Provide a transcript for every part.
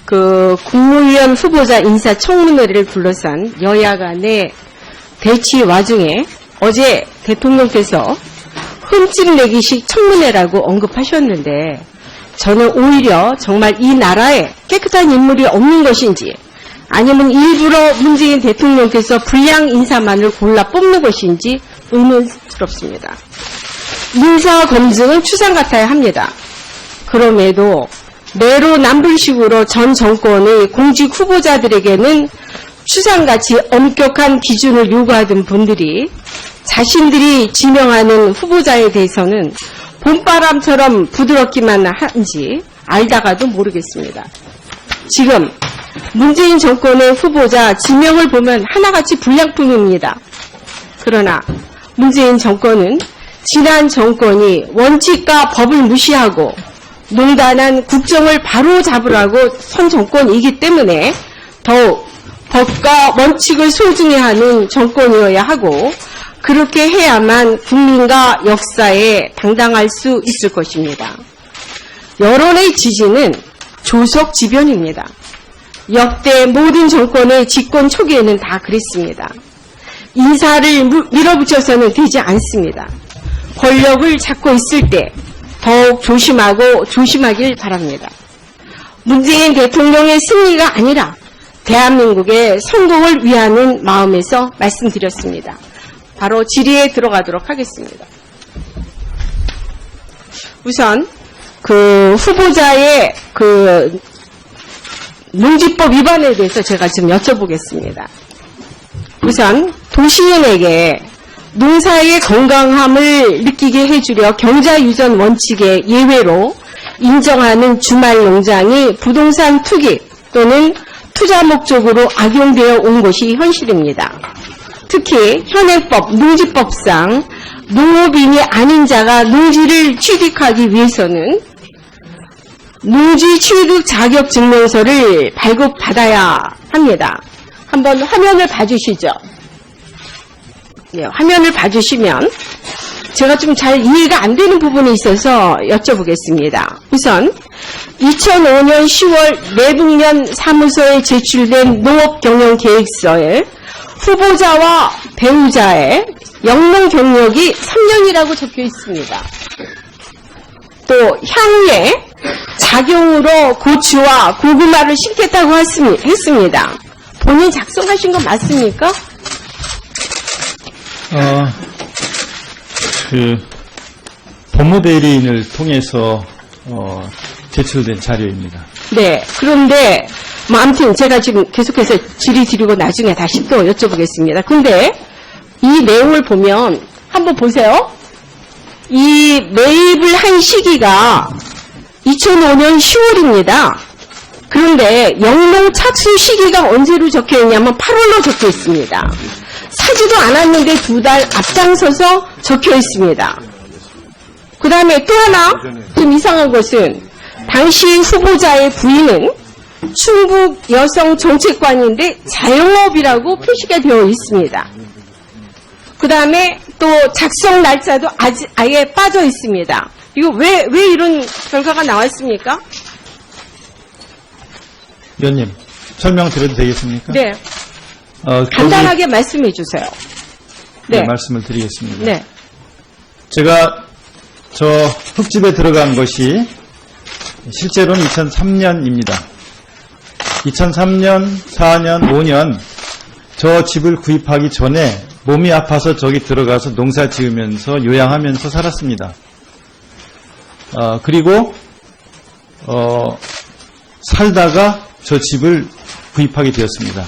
그 국무위원 후보자 인사청문회를 둘러싼 여야 간의 대치 와중에 어제 대통령께서 흠집 내기식 청문회라고 언급하셨는데 저는 오히려 정말 이 나라에 깨끗한 인물이 없는 것인지 아니면 일부러 문재인 대통령께서 불량 인사만을 골라 뽑는 것인지 의문스럽습니다. 인사 검증은 추상 같아야 합니다. 그럼에도 내로남불식으로 전 정권의 공직 후보자들에게는 추상같이 엄격한 기준을 요구하던 분들이 자신들이 지명하는 후보자에 대해서는 봄바람처럼 부드럽기만 한지 알다가도 모르겠습니다. 지금 문재인 정권의 후보자 지명을 보면 하나같이 불량품입니다. 그러나 문재인 정권은 지난 정권이 원칙과 법을 무시하고 농단한 국정을 바로 잡으라고 선 정권이기 때문에 더욱 법과 원칙을 소중히 하는 정권이어야 하고 그렇게 해야만 국민과 역사에 당당할 수 있을 것입니다. 여론의 지지는 조석지변입니다. 역대 모든 정권의 집권 초기에는 다 그랬습니다. 인사를 밀어붙여서는 되지 않습니다. 권력을 잡고 있을 때 더욱 조심하고 조심하길 바랍니다. 문재인 대통령의 승리가 아니라 대한민국의 성공을 위하는 마음에서 말씀드렸습니다. 바로 질의에 들어가도록 하겠습니다. 우선 그 후보자의 그 농지법 위반에 대해서 제가 지금 여쭤보겠습니다. 우선 도시인에게 농사의 건강함을 느끼게 해주려 경자유전 원칙의 예외로 인정하는 주말 농장이 부동산 투기 또는 투자 목적으로 악용되어 온 것이 현실입니다. 특히 현행법 농지법상 농업인이 아닌 자가 농지를 취득하기 위해서는 농지 취득 자격 증명서를 발급받아야 합니다. 한번 화면을 봐주시죠. 네, 화면을 봐주시면 제가 좀 잘 이해가 안 되는 부분이 있어서 여쭤보겠습니다. 우선 2005년 10월 내북년 사무소에 제출된 농업경영계획서에 후보자와 배우자의 영농 경력이 3년이라고 적혀 있습니다. 또 향후에 작용으로 고추와 고구마를 심겠다고 했습니다. 본인 작성하신 거 맞습니까? 법무대리인을 통해서 제출된 자료입니다. 네, 그런데 뭐 아무튼 제가 지금 계속해서 질의 드리고 나중에 다시 또 여쭤보겠습니다. 근데 이 내용을 보면 한번 보세요. 이 매입을 한 시기가 2005년 10월입니다. 그런데 영농 착수 시기가 언제로 적혀 있냐면 8월로 적혀 있습니다. 사지도 않았는데 2달 앞장서서 적혀 있습니다. 그 다음에 또 하나 좀 이상한 것은 당시 후보자의 부인은 충북 여성정책관인데 자영업이라고 표시가 되어 있습니다. 그 다음에 또 작성 날짜도 아예 빠져 있습니다. 이거 왜 이런 결과가 나왔습니까? 위원님, 설명드려도 되겠습니까? 네. 간단하게 말씀해 주세요. 네, 말씀을 드리겠습니다. 네. 제가 저 흙집에 들어간 것이 실제로는 2003년입니다. 2003년, 4년, 5년 저 집을 구입하기 전에 몸이 아파서 저기 들어가서 농사 지으면서 요양하면서 살았습니다. 그리고 살다가 저 집을 구입하게 되었습니다.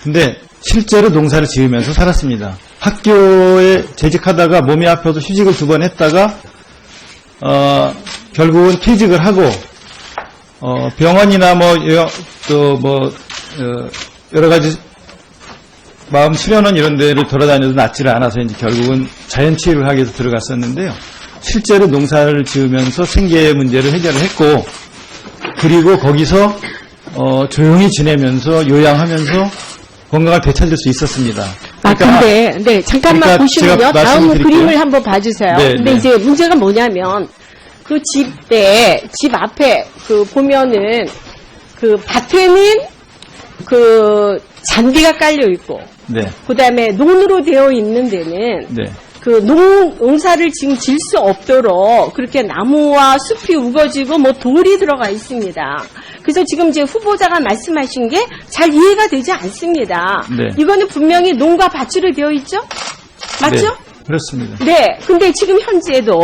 근데 실제로 농사를 지으면서 살았습니다. 학교에 재직하다가 몸이 아파서 휴직을 2번 했다가 결국은 퇴직을 하고 병원이나 여러 가지 마음 수련원 이런 데를 돌아다녀도 낫지를 않아서 이제 결국은 자연치유를 하기 위해서 들어갔었는데요. 실제로 농사를 지으면서 생계의 문제를 해결을 했고, 그리고 거기서 조용히 지내면서 요양하면서 건강을 되찾을 수 있었습니다. 그러니까, 근데 잠깐만 보시면요. 다음 그림을 한번 봐주세요. 네, 근데 이제 문제가 뭐냐면 그 집 앞에 보면은 그 밭에는 그 잔디가 깔려 있고, 네. 그 다음에 논으로 되어 있는 데는 네. 그 농사를 지금 질 수 없도록 그렇게 나무와 숲이 우거지고 뭐 돌이 들어가 있습니다. 그래서 지금 이제 후보자가 말씀하신 게 잘 이해가 되지 않습니다. 네. 이거는 분명히 논과 밭으로 되어 있죠? 맞죠? 네. 그렇습니다. 네. 근데 지금 현재도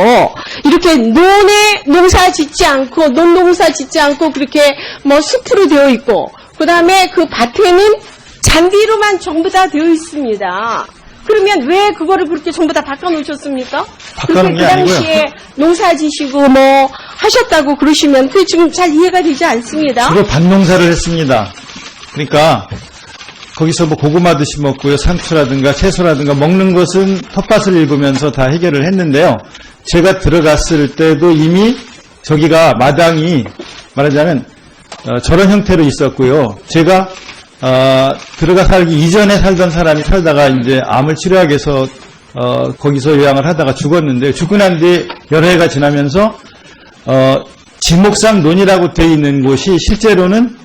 이렇게 논에 농사 짓지 않고, 논농사 짓지 않고 그렇게 뭐 숲으로 되어 있고, 그 다음에 그 밭에는 잔디로만 전부 다 되어 있습니다. 그러면 왜 그거를 그렇게 전부 다 바꿔놓으셨습니까? 바꿔놓은 게 그 당시에 농사 지시고 뭐 하셨다고 그러시면 그게 지금 잘 이해가 되지 않습니다. 주로 밭농사를 했습니다. 그러니까 거기서 뭐 고구마도 심었고요. 상추라든가 채소라든가 먹는 것은 텃밭을 읽으면서 다 해결을 했는데요. 제가 들어갔을 때도 이미 저기가 마당이 말하자면 저런 형태로 있었고요. 제가 들어가 살기 이전에 살던 사람이 살다가 이제 암을 치료하기 위해서 거기서 요양을 하다가 죽었는데, 죽고 난 뒤에 여러 해가 지나면서 지목상 논이라고 되어 있는 곳이 실제로는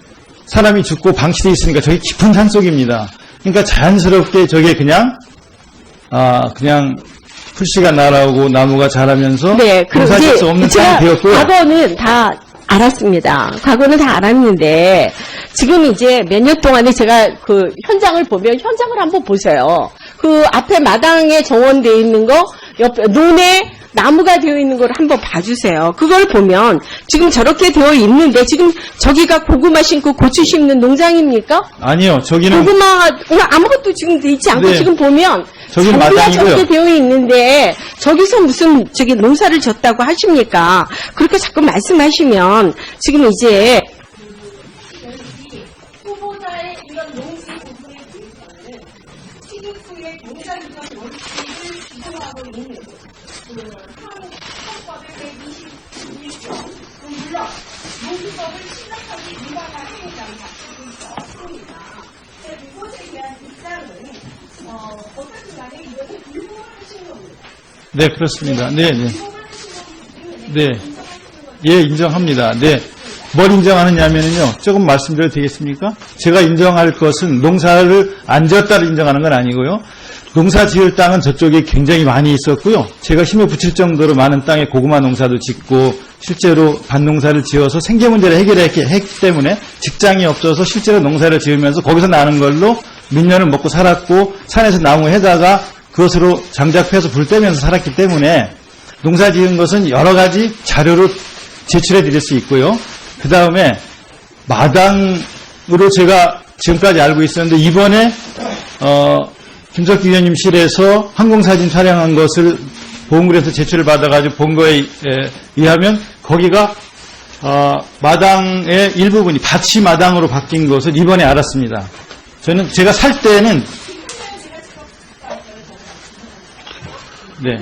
사람이 죽고 방치되어 있으니까 저기 깊은 산속입니다. 그러니까 자연스럽게 저게 그냥 풀씨가 날아오고 나무가 자라면서 네, 농사질 수 없는 땅이 되었고요. 과거는 다 알았습니다. 과거는 다 알았는데 지금 이제 몇 년 동안에 제가 그 현장을 보면 현장을 한번 보세요. 그 앞에 마당에 정원되어 있는 거, 옆에 논에 나무가 되어 있는 걸 한번 봐주세요. 그걸 보면 지금 저렇게 되어 있는데 지금 저기가 고구마 심고 고추 심는 농장입니까? 아니요, 저기는 고구마 아무것도 지금 돼 있지 않고 네. 지금 보면 저긴 잔디가 마당이고요. 저렇게 되어 있는데 저기서 무슨 저기 농사를 졌다고 하십니까? 그렇게 자꾸 말씀하시면 지금 이제 후보자의 이런 농지 부분에 대해서는 취임 후에 농장이전 원칙을 규정하고 있는 한국헌법의 121조 물론 농지법을 심각하게 위반한 행위라는 작성이 없습니다. 후보자에 대한 입장은 어떻게 간에 이것을 불복하신 겁니다. 네, 그렇습니다. 네, 네. 네. 예, 인정합니다. 네. 뭘 인정하느냐면요. 조금 말씀드려도 되겠습니까? 제가 인정할 것은 농사를 안 지었다를 인정하는 건 아니고요. 농사 지을 땅은 저쪽에 굉장히 많이 있었고요. 제가 힘을 붙일 정도로 많은 땅에 고구마 농사도 짓고 실제로 밭농사를 지어서 생계 문제를 해결했기 때문에 직장이 없어서 실제로 농사를 지으면서 거기서 나는 걸로 몇 년을 먹고 살았고 산에서 나무 해다가 그것으로 장작패서 불 떼면서 살았기 때문에 농사 지은 것은 여러 가지 자료로 제출해 드릴 수 있고요. 그 다음에 마당으로 제가 지금까지 알고 있었는데 이번에 김석기 위원님실에서 항공사진 촬영한 것을 보험국에서 제출을 받아가지고 본 거에 의하면 거기가 마당의 일부분이 밭이 마당으로 바뀐 것을 이번에 알았습니다. 제가 살 때는 네.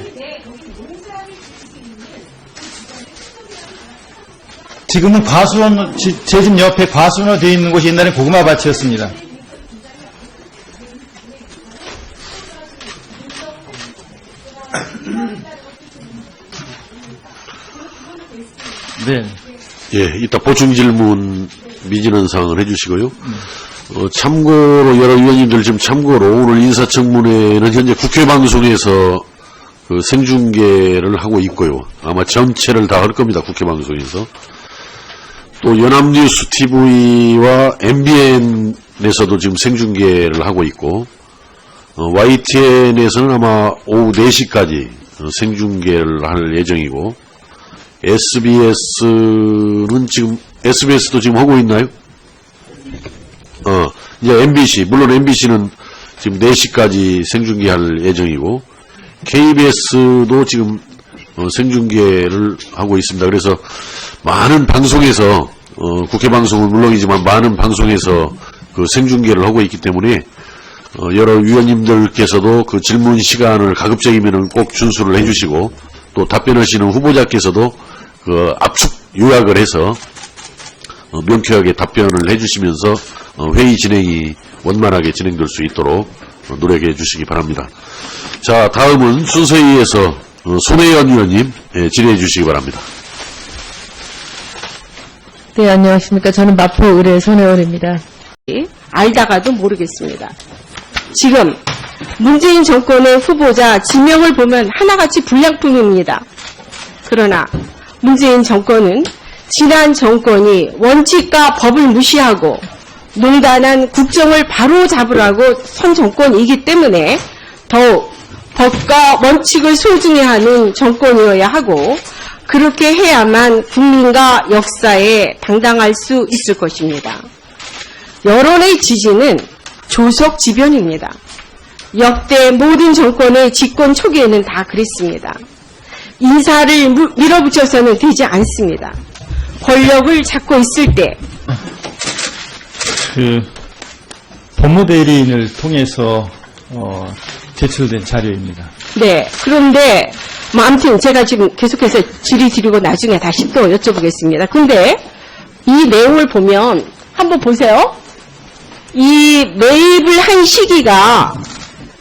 지금은 과수원, 제 집 옆에 과수원으로 되어 있는 곳이 옛날에 고구마 밭이었습니다. 네. 예, 이따 보충 질문 미진한 사항을 해주시고요. 참고로 여러 위원님들 지금 참고로 오늘 인사청문회는 현재 국회 방송에서 그 생중계를 하고 있고요. 아마 전체를 다 할 겁니다. 국회 방송에서. 또 연합뉴스 TV와 MBN에서도 지금 생중계를 하고 있고 YTN에서는 아마 오후 4시까지 생중계를 할 예정이고 SBS는 지금 SBS도 지금 하고 있나요? 이제 MBC 물론 MBC는 지금 4시까지 생중계할 예정이고 KBS도 지금 생중계를 하고 있습니다. 그래서 많은 방송에서 국회 방송은 물론이지만 많은 방송에서 그 생중계를 하고 있기 때문에 여러 위원님들께서도 그 질문 시간을 가급적이면은 꼭 준수를 해주시고 또 답변하시는 후보자께서도 그 압축 요약을 해서 명쾌하게 답변을 해주시면서 회의 진행이 원만하게 진행될 수 있도록 노력해 주시기 바랍니다. 자, 다음은 순서에 의해서 손혜연 의원님 질의해 주시기 바랍니다. 네, 안녕하십니까. 저는 마포 의뢰 손혜원입니다. 알다가도 모르겠습니다. 지금 문재인 정권의 후보자 지명을 보면 하나같이 불량품입니다. 그러나 문재인 정권은 지난 정권이 원칙과 법을 무시하고 농단한 국정을 바로 잡으라고 선 정권이기 때문에 더욱 법과 원칙을 소중히 하는 정권이어야 하고 그렇게 해야만 국민과 역사에 당당할 수 있을 것입니다. 여론의 지지는 조석지변입니다. 역대 모든 정권의 집권 초기에는 다 그랬습니다. 인사를 밀어붙여서는 되지 않습니다. 권력을 잡고 있을 때 법무대리인을 통해서 제출된 자료입니다. 네, 그런데 아무튼 제가 지금 계속해서 질의 드리고 나중에 다시 또 여쭤보겠습니다. 근데 이 내용을 보면 한번 보세요. 이 매입을 한 시기가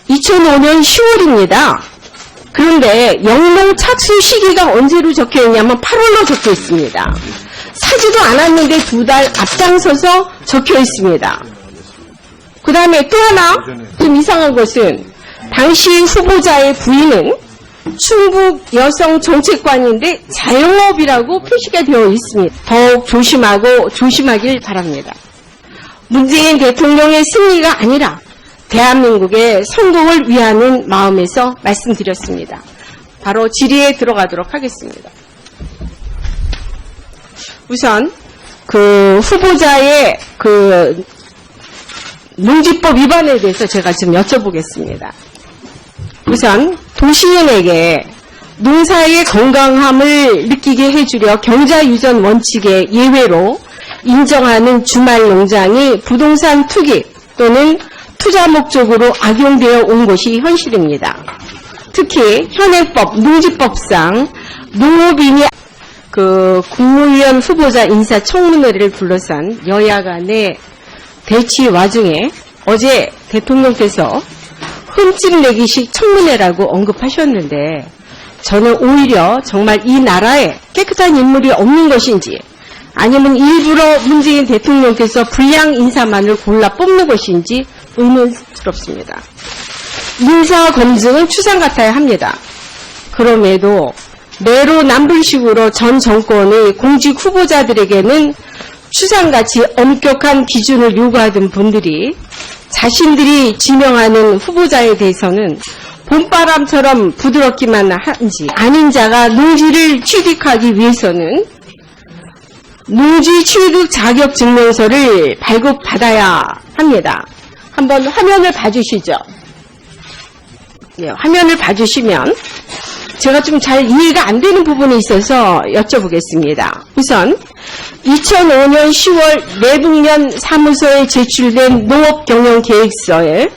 2005년 10월입니다. 그런데 영농 착수 시기가 언제로 적혀 있냐면 8월로 적혀 있습니다. 사지도 않았는데 2달 앞장서서 적혀 있습니다. 그 다음에 또 하나 좀 이상한 것은 당시 후보자의 부인은 충북 여성정책관인데 자영업이라고 표시가 되어 있습니다. 더욱 조심하고 조심하길 바랍니다. 문재인 대통령의 승리가 아니라 대한민국의 성공을 위하는 마음에서 말씀드렸습니다. 바로 질의에 들어가도록 하겠습니다. 우선 후보자의 농지법 위반에 대해서 제가 좀 여쭤보겠습니다. 우선 도시인에게 농사의 건강함을 느끼게 해주려 경자유전 원칙의 예외로 인정하는 주말 농장이 부동산 투기 또는 투자 목적으로 악용되어 온 것이 현실입니다. 특히 현행법 농지법상 농업인이 국무위원 후보자 인사청문회를 둘러싼 여야 간의 대치 와중에 어제 대통령께서 흠집 내기식 청문회라고 언급하셨는데 저는 오히려 정말 이 나라에 깨끗한 인물이 없는 것인지 아니면 일부러 문재인 대통령께서 불량 인사만을 골라 뽑는 것인지 의문스럽습니다. 인사 검증은 추상 같아야 합니다. 그럼에도 내로남불식으로 전 정권의 공직 후보자들에게는 추상같이 엄격한 기준을 요구하던 분들이 자신들이 지명하는 후보자에 대해서는 봄바람처럼 부드럽기만 한지 아닌 자가 농지를 취득하기 위해서는 농지 취득 자격 증명서를 발급받아야 합니다. 한번 화면을 봐주시죠. 네, 화면을 봐주시면 제가 좀 잘 이해가 안 되는 부분이 있어서 여쭤보겠습니다. 우선 2005년 10월 내북면 사무소에 제출된 농업경영계획서에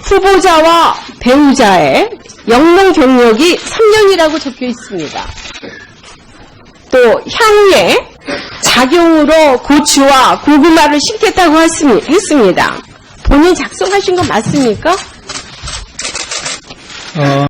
후보자와 배우자의 영농 경력이 3년이라고 적혀 있습니다. 또 향후에 작용으로 고추와 고구마를 심겠다고 했습니다. 본인 작성하신 거 맞습니까?